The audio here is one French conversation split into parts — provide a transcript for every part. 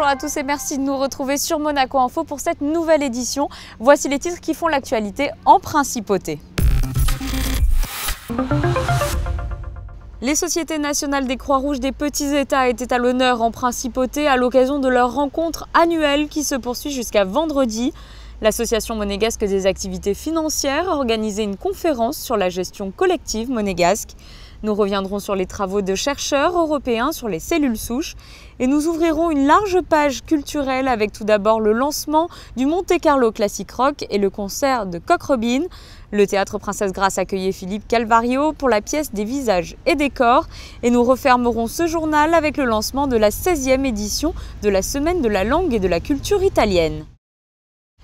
à tous et merci de nous retrouver sur Monaco Info pour cette nouvelle édition. Voici les titres qui font l'actualité en principauté. Les sociétés nationales des Croix-Rouges des petits États étaient à l'honneur en principauté à l'occasion de leur rencontre annuelle qui se poursuit jusqu'à vendredi. L'association monégasque des activités financières a organisé une conférence sur la gestion collective monégasque. Nous reviendrons sur les travaux de chercheurs européens sur les cellules souches et nous ouvrirons une large page culturelle avec tout d'abord le lancement du Monte Carlo Classic Rock et le concert de Coq Robin. Le théâtre Princesse Grace accueillait Philippe Calvario pour la pièce des visages et des corps et nous refermerons ce journal avec le lancement de la 16e édition de la Semaine de la langue et de la culture italienne.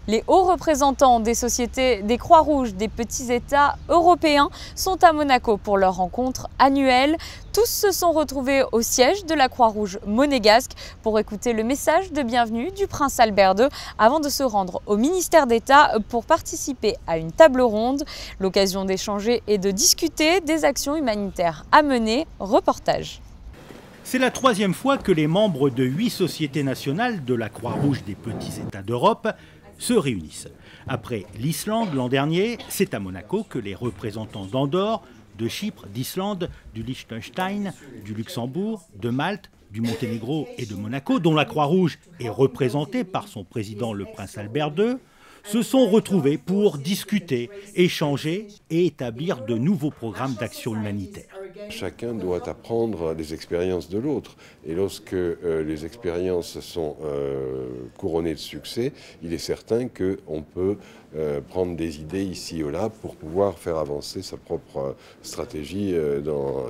Les hauts représentants des sociétés des Croix-Rouges des petits États européens sont à Monaco pour leur rencontre annuelle. Tous se sont retrouvés au siège de la Croix-Rouge monégasque pour écouter le message de bienvenue du prince Albert II avant de se rendre au ministère d'État pour participer à une table ronde. L'occasion d'échanger et de discuter des actions humanitaires à mener. Reportage. C'est la troisième fois que les membres de 8 sociétés nationales de la Croix-Rouge des petits États d'Europe se réunissent. Après l'Islande l'an dernier, c'est à Monaco que les représentants d'Andorre, de Chypre, d'Islande, du Liechtenstein, du Luxembourg, de Malte, du Monténégro et de Monaco, dont la Croix-Rouge est représentée par son président le prince Albert II, se sont retrouvés pour discuter, échanger et établir de nouveaux programmes d'action humanitaire. Chacun doit apprendre des expériences de l'autre. Et lorsque les expériences sont couronnées de succès, il est certain qu'on peut prendre des idées ici ou là pour pouvoir faire avancer sa propre stratégie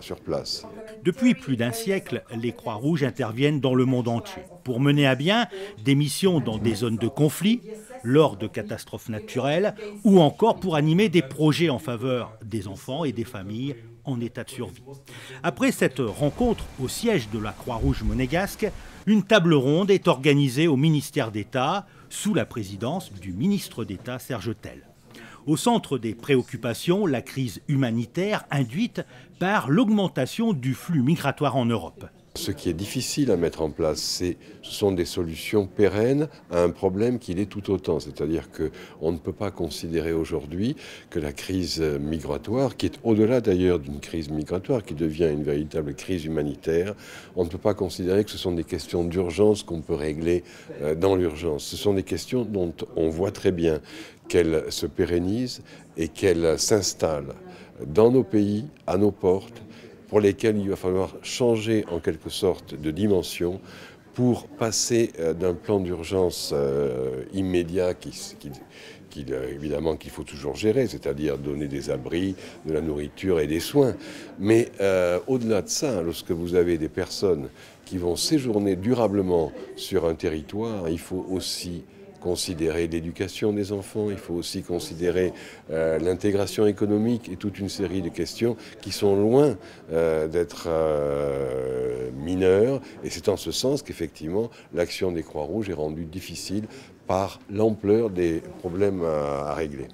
sur place. Depuis plus d'un siècle, les Croix-Rouges interviennent dans le monde entier pour mener à bien des missions dans des zones de conflit, lors de catastrophes naturelles ou encore pour animer des projets en faveur des enfants et des familles en état de survie. Après cette rencontre au siège de la Croix-Rouge monégasque, une table ronde est organisée au ministère d'État sous la présidence du ministre d'État Serge Tell. Au centre des préoccupations, la crise humanitaire induite par l'augmentation du flux migratoire en Europe. Ce qui est difficile à mettre en place, ce sont des solutions pérennes à un problème qui l'est tout autant. C'est-à-dire qu'on ne peut pas considérer aujourd'hui que la crise migratoire, qui est au-delà d'ailleurs d'une crise migratoire, qui devient une véritable crise humanitaire, on ne peut pas considérer que ce sont des questions d'urgence qu'on peut régler dans l'urgence. Ce sont des questions dont on voit très bien qu'elles se pérennisent et qu'elles s'installent dans nos pays, à nos portes, pour lesquels il va falloir changer en quelque sorte de dimension pour passer d'un plan d'urgence immédiat évidemment qu'il faut toujours gérer, c'est-à-dire donner des abris, de la nourriture et des soins. Mais au-delà de ça, lorsque vous avez des personnes qui vont séjourner durablement sur un territoire, il faut aussi considérer l'éducation des enfants, il faut aussi considérer l'intégration économique et toute une série de questions qui sont loin d'être mineures. Et c'est en ce sens qu'effectivement l'action des Croix-Rouges est rendue difficile par l'ampleur des problèmes à régler.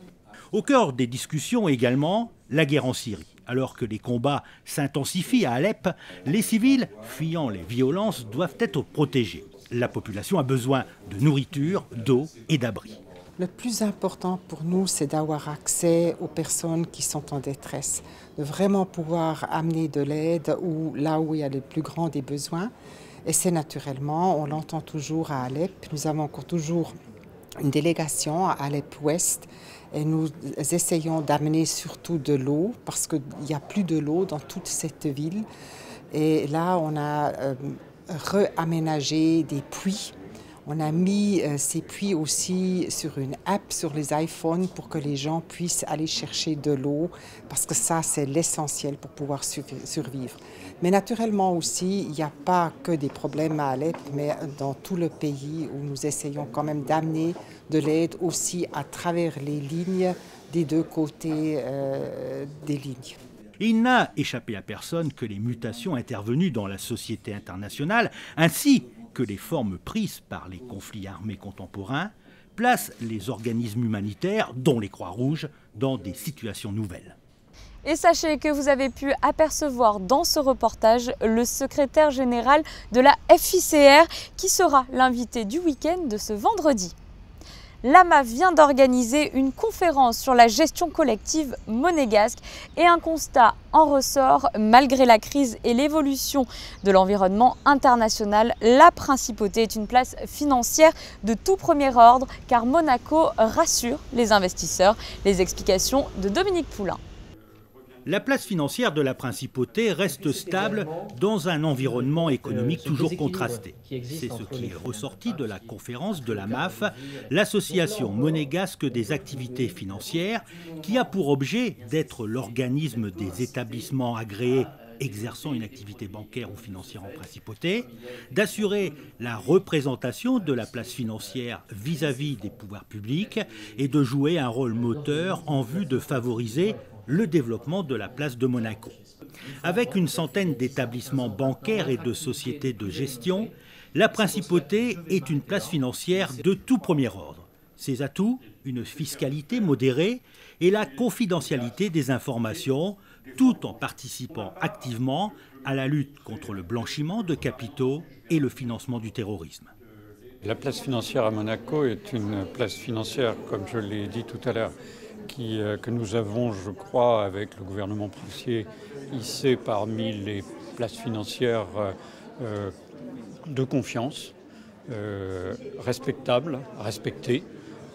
Au cœur des discussions également, la guerre en Syrie. Alors que les combats s'intensifient à Alep, les civils, fuyant les violences, doivent être protégés. La population a besoin de nourriture, d'eau et d'abri. Le plus important pour nous, c'est d'avoir accès aux personnes qui sont en détresse, de vraiment pouvoir amener de l'aide là où il y a le plus grand des besoins. Et c'est naturellement, on l'entend toujours à Alep, nous avons encore toujours une délégation à Alep-Ouest et nous essayons d'amener surtout de l'eau parce qu'il n'y a plus de l'eau dans toute cette ville. Et là, on a réaménagé des puits. On a mis ces puits aussi sur une app sur les iPhones pour que les gens puissent aller chercher de l'eau parce que ça, c'est l'essentiel pour pouvoir survivre. Mais naturellement aussi, il n'y a pas que des problèmes à Alep, mais dans tout le pays où nous essayons quand même d'amener de l'aide aussi à travers les lignes des deux côtés des lignes. Il n'a échappé à personne que les mutations intervenues dans la société internationale, ainsi que les formes prises par les conflits armés contemporains, placent les organismes humanitaires, dont les Croix-Rouges, dans des situations nouvelles. Et sachez que vous avez pu apercevoir dans ce reportage le secrétaire général de la FICR qui sera l'invité du week-end de ce vendredi. L'AMAF vient d'organiser une conférence sur la gestion collective monégasque et un constat en ressort. Malgré la crise et l'évolution de l'environnement international, la principauté est une place financière de tout premier ordre car Monaco rassure les investisseurs. Les explications de Dominique Poulain. La place financière de la principauté reste stable dans un environnement économique toujours contrasté. C'est ce qui est ressorti de la conférence de l'AMAF, l'association monégasque des activités financières, qui a pour objet d'être l'organisme des établissements agréés exerçant une activité bancaire ou financière en principauté, d'assurer la représentation de la place financière vis-à-vis des pouvoirs publics et de jouer un rôle moteur en vue de favoriser le développement de la place de Monaco. Avec une centaine d'établissements bancaires et de sociétés de gestion, la principauté est une place financière de tout premier ordre. Ses atouts, une fiscalité modérée et la confidentialité des informations, tout en participant activement à la lutte contre le blanchiment de capitaux et le financement du terrorisme. La place financière à Monaco est une place financière, comme je l'ai dit tout à l'heure, que nous avons, je crois, avec le gouvernement prussien, hissé parmi les places financières de confiance, respectables, respectées.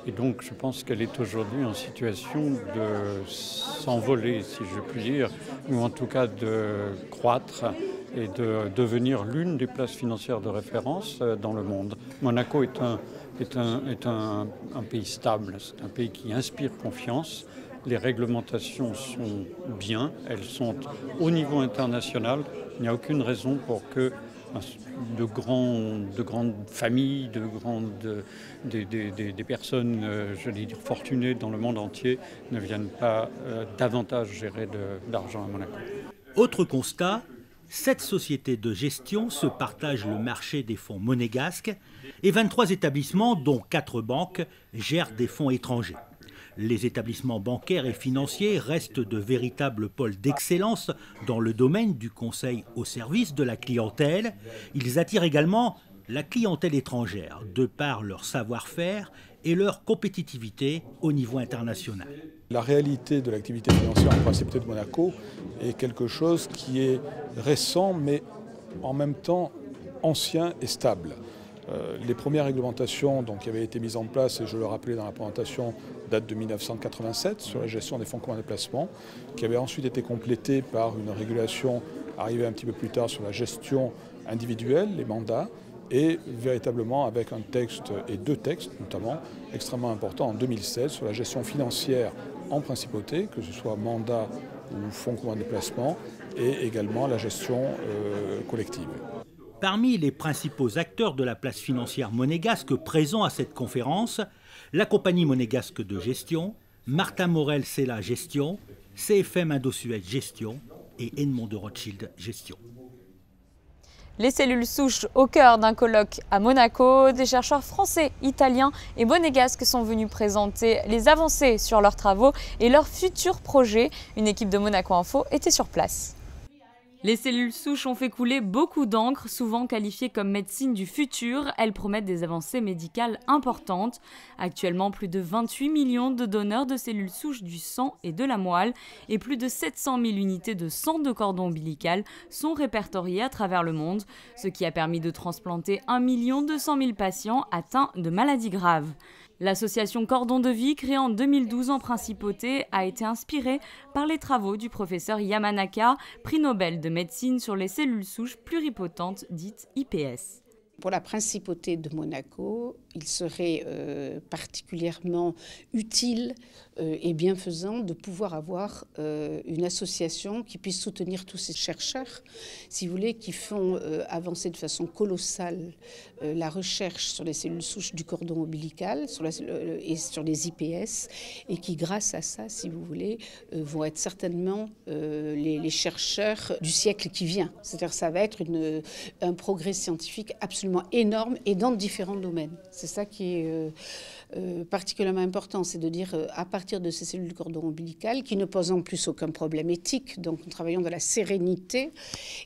Et donc je pense qu'elle est aujourd'hui en situation de s'envoler, si je puis dire, ou en tout cas de croître et de devenir l'une des places financières de référence dans le monde. Monaco est un pays stable, c'est un pays qui inspire confiance. Les réglementations sont bien, elles sont au niveau international. Il n'y a aucune raison pour que de grandes familles, des personnes, je vais dire, fortunées dans le monde entier ne viennent pas davantage gérer d'argent à Monaco. Autre constat, 7 sociétés de gestion se partagent le marché des fonds monégasques et 23 établissements, dont 4 banques, gèrent des fonds étrangers. Les établissements bancaires et financiers restent de véritables pôles d'excellence dans le domaine du conseil au service de la clientèle. Ils attirent également la clientèle étrangère, de par leur savoir-faire et leur compétitivité au niveau international. La réalité de l'activité financière en principauté de Monaco est quelque chose qui est récent, mais en même temps ancien et stable. Les premières réglementations qui avaient été mises en place, et je le rappelais dans la présentation, datent de 1987 sur la gestion des fonds communs de placement, qui avait ensuite été complétée par une régulation arrivée un petit peu plus tard sur la gestion individuelle, les mandats, et véritablement avec un texte et 2 textes notamment extrêmement importants en 2016 sur la gestion financière en principauté, que ce soit mandat ou fonds communs de placement, et également la gestion collective. Parmi les principaux acteurs de la place financière monégasque présents à cette conférence, la compagnie monégasque de gestion, Martin Morel Sella Gestion, CFM Indosuez Gestion et Edmond de Rothschild Gestion. Les cellules souches au cœur d'un colloque à Monaco, des chercheurs français, italiens et monégasques sont venus présenter les avancées sur leurs travaux et leurs futurs projets. Une équipe de Monaco Info était sur place. Les cellules souches ont fait couler beaucoup d'encre, souvent qualifiées comme médecine du futur. Elles promettent des avancées médicales importantes. Actuellement, plus de 28 millions de donneurs de cellules souches du sang et de la moelle et plus de 700 000 unités de sang de cordon ombilical sont répertoriées à travers le monde, ce qui a permis de transplanter 1 200 000 patients atteints de maladies graves. L'association Cordon de Vie, créée en 2012 en principauté, a été inspirée par les travaux du professeur Yamanaka, prix Nobel de médecine sur les cellules souches pluripotentes dites IPS. Pour la principauté de Monaco, il serait particulièrement utile et bienfaisant de pouvoir avoir une association qui puisse soutenir tous ces chercheurs, si vous voulez, qui font avancer de façon colossale la recherche sur les cellules souches du cordon ombilical et sur les IPS, et qui, grâce à ça, si vous voulez, vont être certainement les chercheurs du siècle qui vient. C'est-à-dire que ça va être un progrès scientifique absolument absolument énorme et dans différents domaines. C'est ça qui est particulièrement important, c'est de dire à partir de ces cellules du cordon ombilical qui ne posent en plus aucun problème éthique, donc nous travaillons dans la sérénité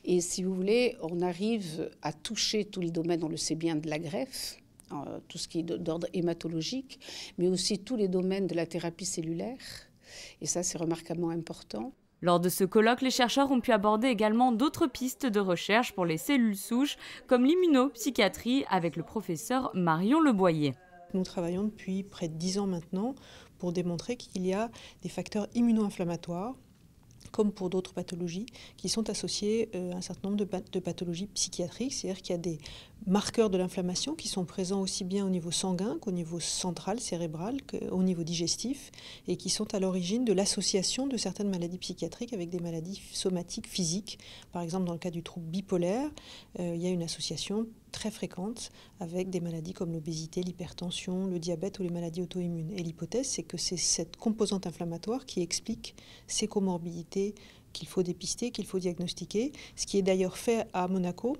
et si vous voulez, on arrive à toucher tous les domaines, on le sait bien, de la greffe, tout ce qui est d'ordre hématologique, mais aussi tous les domaines de la thérapie cellulaire. Et ça, c'est remarquablement important. Lors de ce colloque, les chercheurs ont pu aborder également d'autres pistes de recherche pour les cellules souches, comme l'immunopsychiatrie avec le professeur Marion Leboyer. Nous travaillons depuis près de 10 ans maintenant pour démontrer qu'il y a des facteurs immuno-inflammatoires, comme pour d'autres pathologies, qui sont associés à un certain nombre de pathologies psychiatriques, c'est-à-dire qu'il y a des marqueurs de l'inflammation qui sont présents aussi bien au niveau sanguin qu'au niveau central, cérébral, qu'au niveau digestif, et qui sont à l'origine de l'association de certaines maladies psychiatriques avec des maladies somatiques physiques. Par exemple, dans le cas du trouble bipolaire, il y a une association très fréquente avec des maladies comme l'obésité, l'hypertension, le diabète ou les maladies auto-immunes. Et l'hypothèse, c'est que c'est cette composante inflammatoire qui explique ces comorbidités qu'il faut dépister, qu'il faut diagnostiquer, ce qui est d'ailleurs fait à Monaco,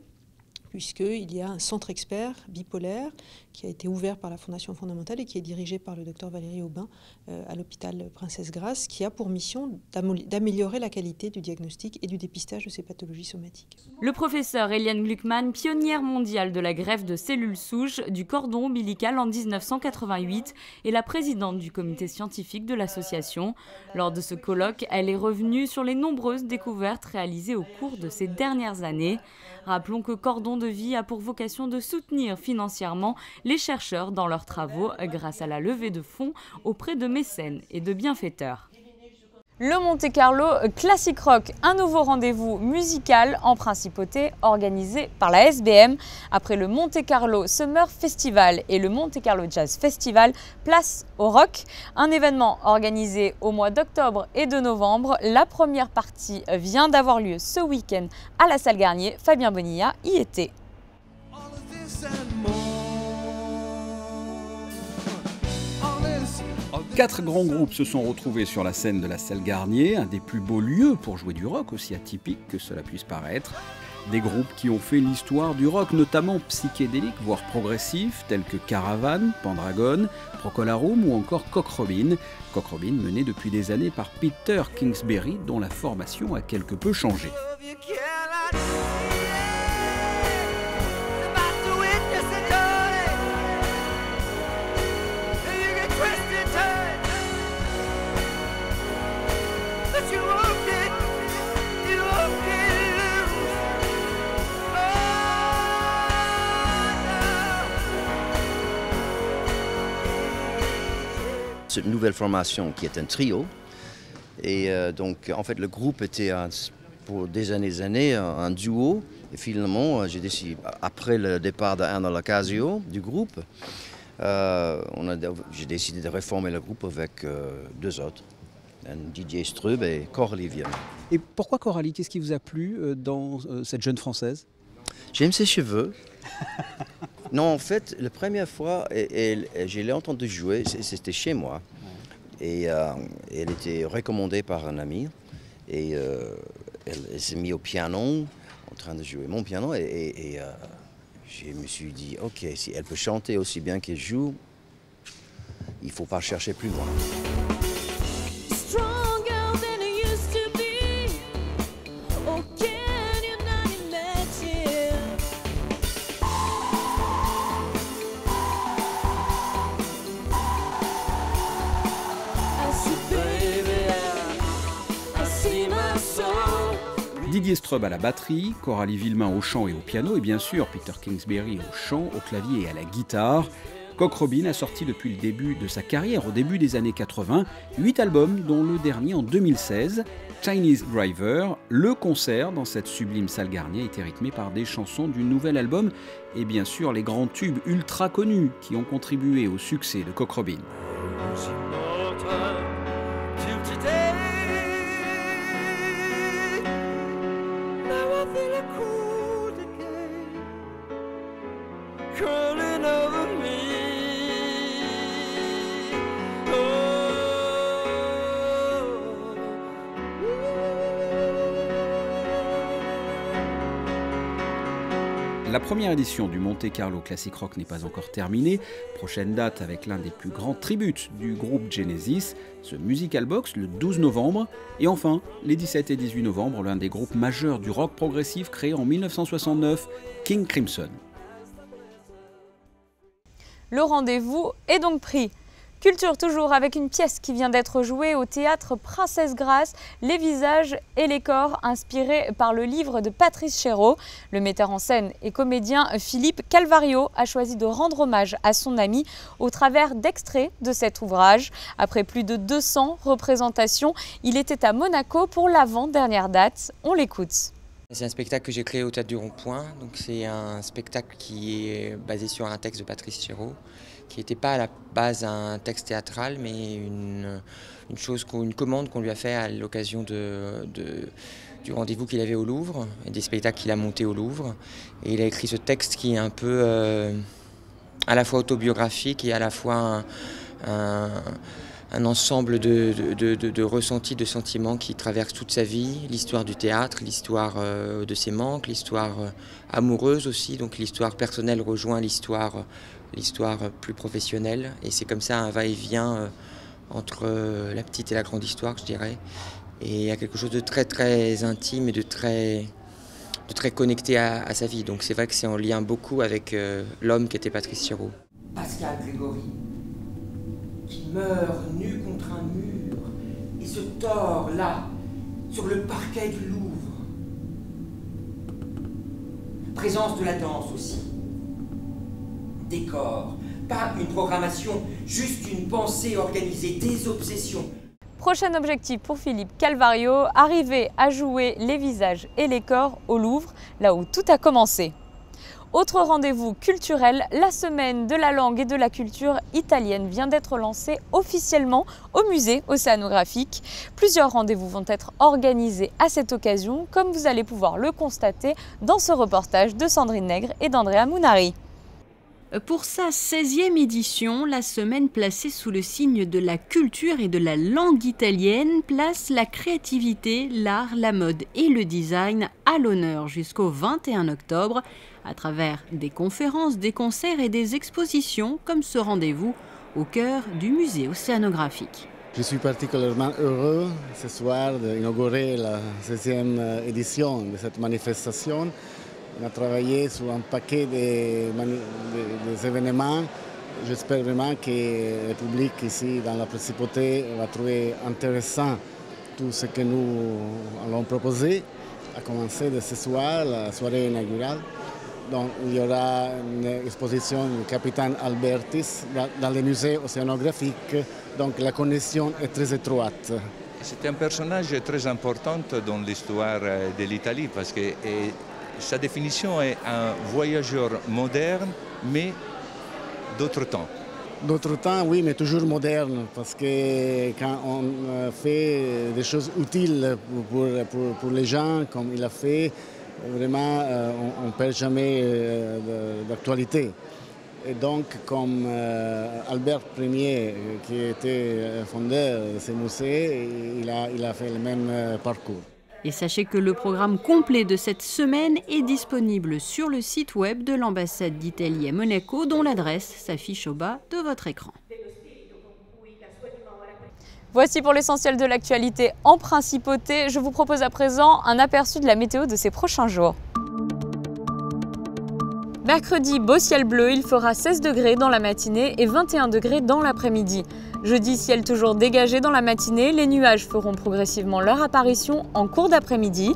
puisqu'il y a un centre expert bipolaire qui a été ouvert par la Fondation fondamentale et qui est dirigé par le docteur Valérie Aubin à l'hôpital Princesse Grace, qui a pour mission d'améliorer la qualité du diagnostic et du dépistage de ces pathologies somatiques. Le professeur Eliane Gluckman, pionnière mondiale de la greffe de cellules souches du cordon ombilical en 1988, est la présidente du comité scientifique de l'association. Lors de ce colloque, elle est revenue sur les nombreuses découvertes réalisées au cours de ces dernières années. Rappelons que Cordon de Vie a pour vocation de soutenir financièrement les chercheurs dans leurs travaux grâce à la levée de fonds auprès de mécènes et de bienfaiteurs. Le Monte Carlo Classic Rock, un nouveau rendez-vous musical en principauté organisé par la SBM. Après le Monte Carlo Summer Festival et le Monte Carlo Jazz Festival, place au rock. Un événement organisé au mois d'octobre et de novembre. La première partie vient d'avoir lieu ce week-end à la salle Garnier. Fabien Bonilla y était. 4 grands groupes se sont retrouvés sur la scène de la salle Garnier, un des plus beaux lieux pour jouer du rock, aussi atypique que cela puisse paraître. Des groupes qui ont fait l'histoire du rock, notamment psychédélique, voire progressif, tels que Caravan, Pendragon, Procolarum ou encore Cock Robin. Cock Robin mené depuis des années par Peter Kingsbury, dont la formation a quelque peu changé. Cette nouvelle formation qui est un trio. Et donc, en fait, le groupe était pour des années un duo. Et finalement, j'ai décidé, après le départ d'Arno Lacasio du groupe, j'ai décidé de réformer le groupe avec 2 autres, Didier Strub et Coralie Vierman. Et pourquoi Coralie? Qu'est-ce qui vous a plu dans cette jeune Française? J'aime ses cheveux. Non, en fait, la première fois, je l'ai entendue jouer, c'était chez moi. Et elle était recommandée par un ami. Et elle s'est mise au piano, en train de jouer mon piano. Et je me suis dit, ok, si elle peut chanter aussi bien qu'elle joue, il ne faut pas chercher plus loin. Didier Strub à la batterie, Coralie Villemain au chant et au piano, et bien sûr Peter Kingsbury au chant, au clavier et à la guitare. Cock Robin a sorti depuis le début de sa carrière, au début des années 80, 8 albums, dont le dernier en 2016, Chinese Driver. Le concert dans cette sublime salle Garnier était rythmé par des chansons du nouvel album et bien sûr les grands tubes ultra connus qui ont contribué au succès de Cock Robin. La première édition du Monte Carlo Classic Rock n'est pas encore terminée. Prochaine date avec l'un des plus grands tributes du groupe Genesis, ce Musical Box le 12 novembre. Et enfin, les 17 et 18 novembre, l'un des groupes majeurs du rock progressif créé en 1969, King Crimson. Le rendez-vous est donc pris. Culture toujours avec une pièce qui vient d'être jouée au théâtre Princesse Grace, Les visages et les corps, inspiré par le livre de Patrice Chéreau. Le metteur en scène et comédien Philippe Calvario a choisi de rendre hommage à son ami au travers d'extraits de cet ouvrage. Après plus de 200 représentations, il était à Monaco pour l'avant-dernière date. On l'écoute. C'est un spectacle que j'ai créé au Théâtre du Rond-Point. Donc c'est un spectacle qui est basé sur un texte de Patrice Chéreau, qui n'était pas à la base un texte théâtral, mais une commande qu'on lui a fait à l'occasion du rendez-vous qu'il avait au Louvre et des spectacles qu'il a montés au Louvre. Et il a écrit ce texte qui est un peu à la fois autobiographique et à la fois un ensemble de ressentis, de sentiments qui traversent toute sa vie, l'histoire du théâtre, l'histoire de ses manques, l'histoire amoureuse aussi, donc l'histoire personnelle rejoint l'histoire plus professionnelle. Et c'est comme ça un va-et-vient entre la petite et la grande histoire, je dirais. Et il y a quelque chose de très très intime et de très connecté à sa vie. Donc c'est vrai que c'est en lien beaucoup avec l'homme qui était Patrice Chéreau. Pascal Grégory, qui meurt nu contre un mur et se tord là, sur le parquet du Louvre. Présence de la danse aussi. Décor, pas une programmation, juste une pensée organisée, des obsessions. Prochain objectif pour Philippe Calvario, arriver à jouer Les visages et les corps au Louvre, là où tout a commencé. Autre rendez-vous culturel, la semaine de la langue et de la culture italienne vient d'être lancée officiellement au musée océanographique. Plusieurs rendez-vous vont être organisés à cette occasion, comme vous allez pouvoir le constater dans ce reportage de Sandrine Nègre et d'Andrea Munari. Pour sa 16e édition, la semaine placée sous le signe de la culture et de la langue italienne place la créativité, l'art, la mode et le design à l'honneur jusqu'au 21 octobre à travers des conférences, des concerts et des expositions comme ce rendez-vous au cœur du musée océanographique. Je suis particulièrement heureux ce soir d'inaugurer la 16e édition de cette manifestation. On a travaillé sur un paquet d'événements. J'espère vraiment que le public ici dans la Principauté va trouver intéressant tout ce que nous allons proposer, à commencer de ce soir, la soirée inaugurale. Donc, il y aura une exposition du capitaine Albertis dans le musée océanographique, donc la connexion est très étroite. C'est un personnage très important dans l'histoire de l'Italie parce que sa définition est un voyageur moderne, mais d'autre temps. D'autre temps, oui, mais toujours moderne, parce que quand on fait des choses utiles pour les gens, comme il a fait, vraiment, on ne perd jamais d'actualité. Et donc, comme Albert Ier, qui était fondeur de ce musée, il a fait le même parcours. Et sachez que le programme complet de cette semaine est disponible sur le site web de l'ambassade d'Italie à Monaco, dont l'adresse s'affiche au bas de votre écran. Voici pour l'essentiel de l'actualité en principauté. Je vous propose à présent un aperçu de la météo de ces prochains jours. Mercredi, beau ciel bleu, il fera 16 degrés dans la matinée et 21 degrés dans l'après-midi. Jeudi, ciel toujours dégagé dans la matinée, les nuages feront progressivement leur apparition en cours d'après-midi.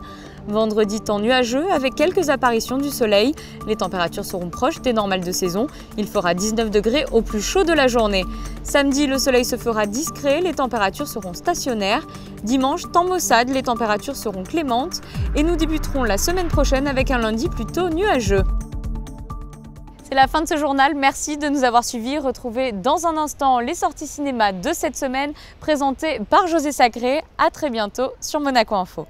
Vendredi, temps nuageux avec quelques apparitions du soleil. Les températures seront proches des normales de saison. Il fera 19 degrés au plus chaud de la journée. Samedi, le soleil se fera discret, les températures seront stationnaires. Dimanche, temps maussade, les températures seront clémentes. Et nous débuterons la semaine prochaine avec un lundi plutôt nuageux. C'est la fin de ce journal, merci de nous avoir suivis. Retrouvez dans un instant les sorties cinéma de cette semaine présentées par José Sacré. À très bientôt sur Monaco Info.